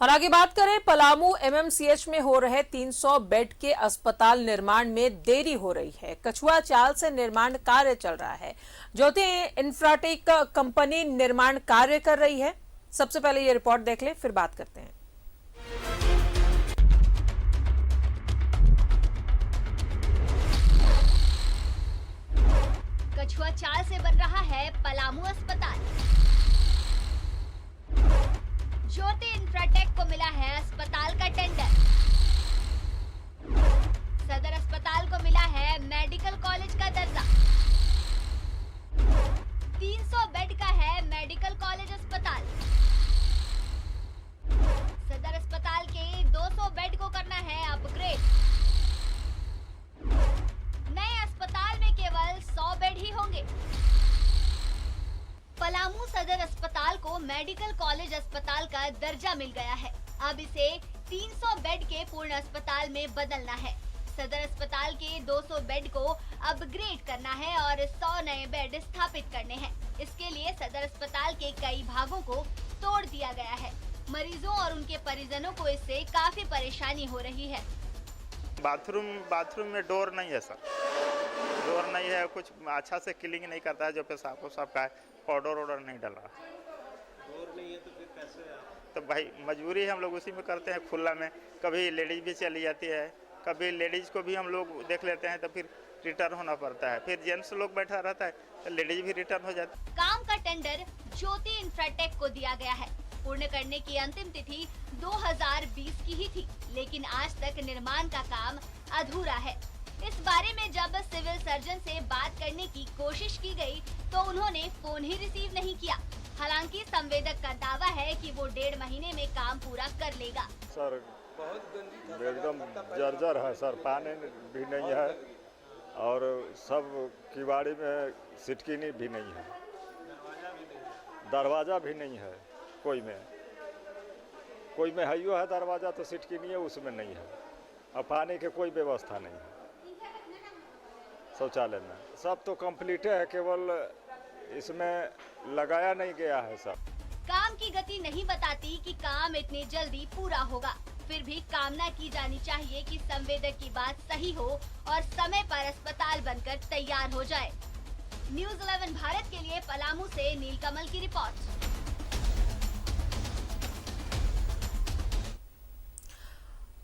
और आगे बात करें, पलामू एमएमसीएच में हो रहे 300 बेड के अस्पताल निर्माण में देरी हो रही है। कछुआ चाल से निर्माण कार्य चल रहा है। ज्योति इंफ्राटेक कंपनी निर्माण कार्य कर रही है। सबसे पहले ये रिपोर्ट देख ले, फिर बात करते हैं। कछुआ चाल से बन रहा है पलामू अस्पताल। ज्योति इंफ्राटेक को मिला है अस्पताल का टेंडर। सदर अस्पताल को मिला है मेडिकल कॉलेज का दर्जा। 300 बेड का है मेडिकल कॉलेज अस्पताल। सदर अस्पताल के 200 बेड को करना है अपग्रेड। नए अस्पताल में केवल 100 बेड ही होंगे। पलामू सदर अस्पताल को मेडिकल कॉलेज अस्पताल का दर्जा मिल गया है। अब इसे 300 बेड के पूर्ण अस्पताल में बदलना है। सदर अस्पताल के 200 बेड को अपग्रेड करना है और 100 नए बेड स्थापित करने हैं। इसके लिए सदर अस्पताल के कई भागों को तोड़ दिया गया है। मरीजों और उनके परिजनों को इससे काफी परेशानी हो रही है। बाथरूम में डोर नहीं है सर, डोर नहीं है, कुछ अच्छा से क्लीनिंग नहीं करता है, जो पेशाब का है, पाउडर ऑर्डर नहीं डल रहा। डोर नहीं है तो फिर कैसे तो भाई मजबूरी है, हम लोग उसी में करते हैं खुला में। कभी लेडीज भी चली जाती है, कभी लेडीज को भी हम लोग देख लेते हैं तो फिर रिटर्न होना पड़ता है, फिर जेंट्स लोग बैठा रहता है तो लेडीज भी रिटर्न हो जाती है। काम का टेंडर ज्योति इंफ्राटेक को दिया गया है। पूर्ण करने की अंतिम तिथि 2020 की ही थी, लेकिन आज तक निर्माण का काम अधूरा है। इस बारे में जब सिविल सर्जन से बात करने की कोशिश की गई तो उन्होंने फोन ही रिसीव नहीं किया। हालांकि संवेदक का दावा है कि वो 1.5 महीने में काम पूरा कर लेगा। सर एकदम जर्जर है सर, पानी भी नहीं है और सब किवाड़ी में सिटकिनी भी नहीं है, दरवाजा भी नहीं है। कोई में हइयो है दरवाजा तो सिटकिनी है, उसमें नहीं है। और पानी की कोई व्यवस्था नहीं है शौचालय में। सब तो कंप्लीट है, केवल इसमें लगाया नहीं गया है सब। काम की गति नहीं बताती कि काम इतनी जल्दी पूरा होगा। फिर भी कामना की जानी चाहिए कि संवेदक की बात सही हो और समय पर अस्पताल बनकर तैयार हो जाए। न्यूज़ 11 भारत के लिए पलामू से नीलकमल की रिपोर्ट।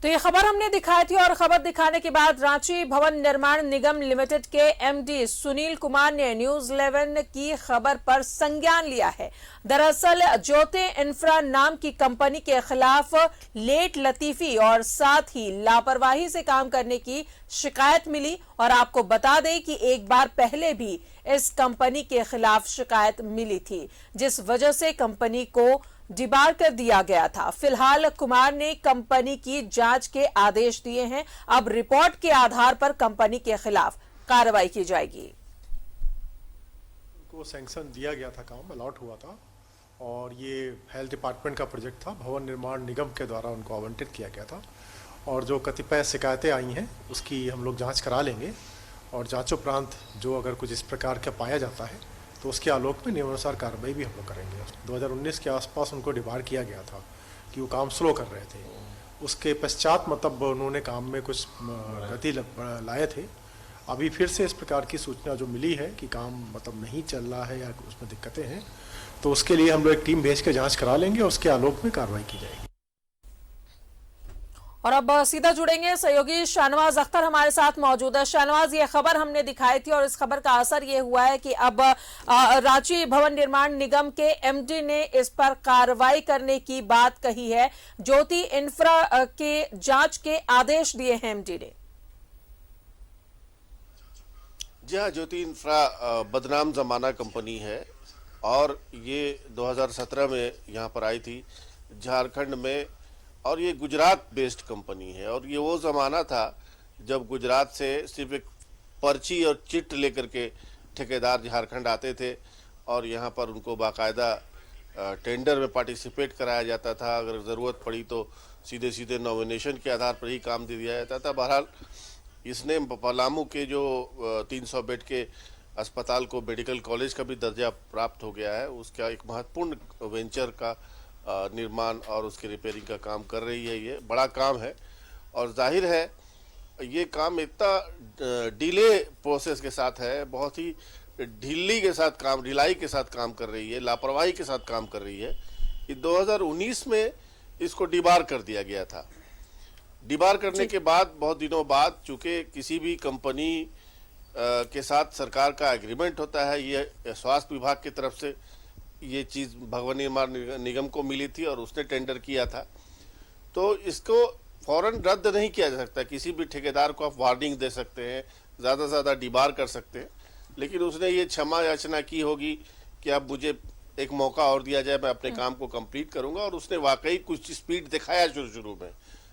तो ये खबर हमने दिखाई थी और खबर दिखाने के बाद रांची भवन निर्माण निगम लिमिटेड के एमडी सुनील कुमार ने न्यूज़ 11 की खबर पर संज्ञान लिया है। दरअसल ज्योति इंफ्रा नाम की कंपनी के खिलाफ लेट लतीफी और साथ ही लापरवाही से काम करने की शिकायत मिली और आपको बता दें कि एक बार पहले भी इस कंपनी के खिलाफ शिकायत मिली थी, जिस वजह से कंपनी को डिबार कर दिया गया था। फिलहाल कुमार ने कंपनी की जांच के आदेश दिए हैं। अब रिपोर्ट के आधार पर कंपनी के खिलाफ कार्रवाई की जाएगी। को सैंक्शन दिया गया था, काम अलॉट हुआ था और ये हेल्थ डिपार्टमेंट का प्रोजेक्ट था। भवन निर्माण निगम के द्वारा उनको आवंटित किया गया था और जो कतिपय शिकायतें आई हैं उसकी हम लोग जाँच करा लेंगे और जाँचोपरांत जो अगर कुछ इस प्रकार का पाया जाता है तो उसके आलोक में नियमानुसार कार्रवाई भी हम लोग करेंगे। 2019 के आसपास उनको डिबार किया गया था कि वो काम स्लो कर रहे थे। उसके पश्चात मतलब उन्होंने काम में कुछ गति लाए थे। अभी फिर से इस प्रकार की सूचना जो मिली है कि काम मतलब नहीं चल रहा है या उसमें दिक्कतें हैं, तो उसके लिए हम लोग एक टीम भेज के जाँच करा लेंगे और उसके आलोक में कार्रवाई की जाएगी। और अब सीधा जुड़ेंगे, सहयोगी शाहनवाज अख्तर हमारे साथ मौजूद है। शाहनवाज, ये खबर हमने दिखाई थी और इस खबर का असर ये हुआ है कि अब रांची भवन निर्माण निगम के एमडी ने इस पर कार्रवाई करने की बात कही है। ज्योति इंफ्रा के जांच के आदेश दिए हैं एमडी ने। जी हाँ, ज्योति इंफ्रा बदनाम जमाना कंपनी है और ये 2017 में यहाँ पर आई थी झारखंड में और ये गुजरात बेस्ड कंपनी है। और ये वो ज़माना था जब गुजरात से सिर्फ एक पर्ची और चिट लेकर के ठेकेदार झारखंड आते थे और यहाँ पर उनको बाकायदा टेंडर में पार्टिसिपेट कराया जाता था। अगर ज़रूरत पड़ी तो सीधे सीधे नॉमिनेशन के आधार पर ही काम दे दिया जाता था। बहरहाल इसने पलामू के जो 300 बेड के अस्पताल को मेडिकल कॉलेज का भी दर्जा प्राप्त हो गया है, उसका एक महत्वपूर्ण वेंचर का निर्माण और उसके रिपेयरिंग का काम कर रही है। ये बड़ा काम है और जाहिर है ये काम इतना डिले प्रोसेस के साथ है, बहुत ही ढिलाई के साथ काम कर रही है, लापरवाही के साथ काम कर रही है। ये 2019 में इसको डिबार कर दिया गया था। डिबार करने के बाद बहुत दिनों बाद, चूंकि किसी भी कंपनी के साथ सरकार का एग्रीमेंट होता है, ये स्वास्थ्य विभाग की तरफ से ये चीज़ भवन निर्माण निगम को मिली थी और उसने टेंडर किया था, तो इसको फौरन रद्द नहीं किया जा सकता। किसी भी ठेकेदार को आप वार्निंग दे सकते हैं, ज़्यादा से ज़्यादा डिबार कर सकते हैं, लेकिन उसने ये क्षमा याचना की होगी कि अब मुझे एक मौका और दिया जाए, मैं अपने काम को कंप्लीट करूंगा, और उसने वाकई कुछ स्पीड दिखाया शुरू में,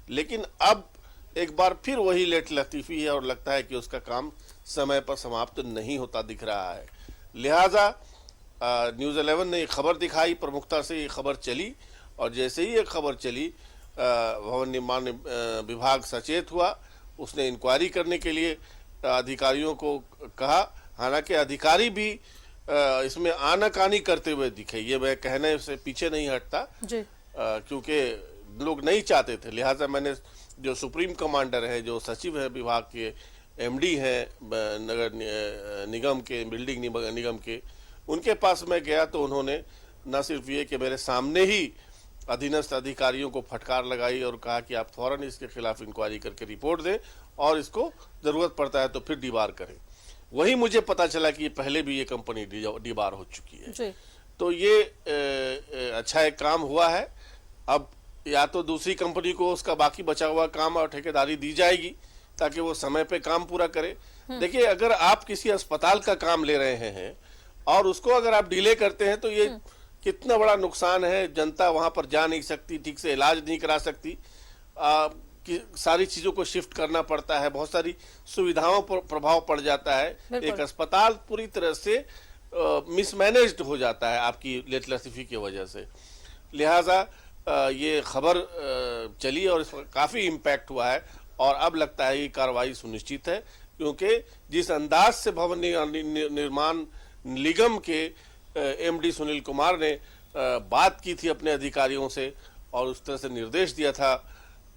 लेकिन अब एक बार फिर वही लेट लतीफ़ी है और लगता है कि उसका काम समय पर समाप्त नहीं होता दिख रहा है। लिहाजा न्यूज़ 11 ने ये खबर दिखाई, प्रमुखता से ये खबर चली, और जैसे ही ये खबर चली भवन निर्माण विभाग सचेत हुआ, उसने इंक्वायरी करने के लिए अधिकारियों को कहा। हालांकि अधिकारी भी इसमें आनाकानी करते हुए दिखे, ये मैं कहने से पीछे नहीं हटता जी। क्योंकि लोग नहीं चाहते थे। लिहाजा मैंने जो सुप्रीम कमांडर है, जो सचिव है विभाग के, एमडी हैं नगर निगम के, बिल्डिंग निगम के, उनके पास मैं गया तो उन्होंने न सिर्फ ये कि मेरे सामने ही अधीनस्थ अधिकारियों को फटकार लगाई और कहा कि आप फौरन इसके खिलाफ इंक्वायरी करके रिपोर्ट दें और इसको ज़रूरत पड़ता है तो फिर डिबार करें। वही मुझे पता चला कि पहले भी ये कंपनी डिबार हो चुकी है जी। तो ये अच्छा एक काम हुआ है। अब या तो दूसरी कंपनी को उसका बाकी बचा हुआ काम और ठेकेदारी दी जाएगी ताकि वो समय पे काम पूरा करे। देखिए, अगर आप किसी अस्पताल का काम ले रहे हैं और उसको अगर आप डिले करते हैं तो ये कितना बड़ा नुकसान है। जनता वहां पर जा नहीं सकती, ठीक से इलाज नहीं करा सकती, सारी चीजों को शिफ्ट करना पड़ता है, बहुत सारी सुविधाओं पर प्रभाव पड़ जाता है। एक अस्पताल पूरी तरह से मिसमैनेज्ड हो जाता है आपकी लेट लतीफी की वजह से। लिहाजा ये खबर चली और इसका काफी इम्पैक्ट हुआ है और अब लगता है कि कार्रवाई सुनिश्चित है, क्योंकि जिस अंदाज से भवन निर्माण निगम के एमडी सुनील कुमार ने बात की थी अपने अधिकारियों से और उस तरह से निर्देश दिया था,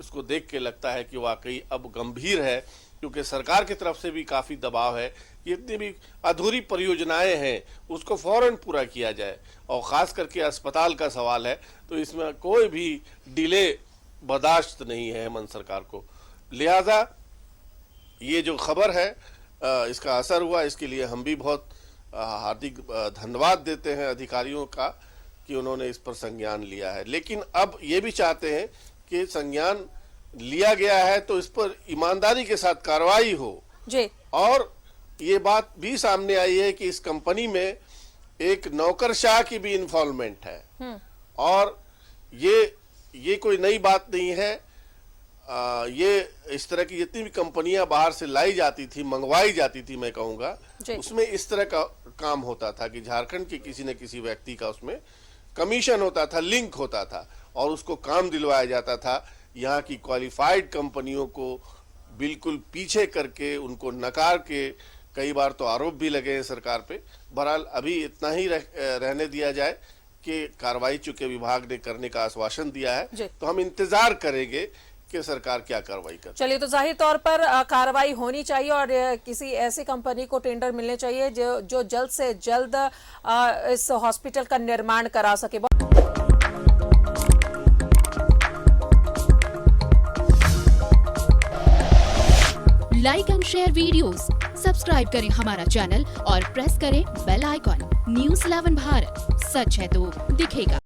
उसको देख के लगता है कि वाकई अब गंभीर है, क्योंकि सरकार की तरफ से भी काफ़ी दबाव है। जितनी भी अधूरी परियोजनाएं हैं उसको फौरन पूरा किया जाए, और ख़ास करके अस्पताल का सवाल है तो इसमें कोई भी डिले बर्दाश्त नहीं है हेमंत सरकार को। लिहाजा ये जो खबर है इसका असर हुआ, इसके लिए हम भी बहुत हार्दिक धन्यवाद देते हैं अधिकारियों का कि उन्होंने इस पर संज्ञान लिया है। लेकिन अब ये भी चाहते हैं कि संज्ञान लिया गया है तो इस पर ईमानदारी के साथ कार्रवाई हो जी। और ये बात भी सामने आई है कि इस कंपनी में एक नौकरशाह की भी इन्वॉल्वमेंट है, और ये कोई नई बात नहीं है। ये इस तरह की जितनी भी कंपनियां बाहर से लाई जाती थी, मंगवाई जाती थी, मैं कहूंगा उसमें इस तरह का काम होता था कि झारखंड के किसी न किसी व्यक्ति का उसमें कमीशन होता था, लिंक होता था और उसको काम दिलवाया जाता था। यहाँ की क्वालिफाइड कंपनियों को बिल्कुल पीछे करके, उनको नकार के, कई बार तो आरोप भी लगे हैं सरकार पे। बहरहाल अभी इतना ही रहने दिया जाए कि कार्रवाई चूंकि विभाग ने करने का आश्वासन दिया है तो हम इंतजार करेंगे कि सरकार क्या कार्रवाई करे। चलिए, तो जाहिर तौर पर कार्रवाई होनी चाहिए और किसी ऐसी कंपनी को टेंडर मिलने चाहिए जो जल्द से जल्द इस हॉस्पिटल का निर्माण करा सके। Like and share videos, subscribe करें हमारा चैनल और प्रेस करें बेल आइकॉन। न्यूज़ 11 भारत, सच है तो दिखेगा।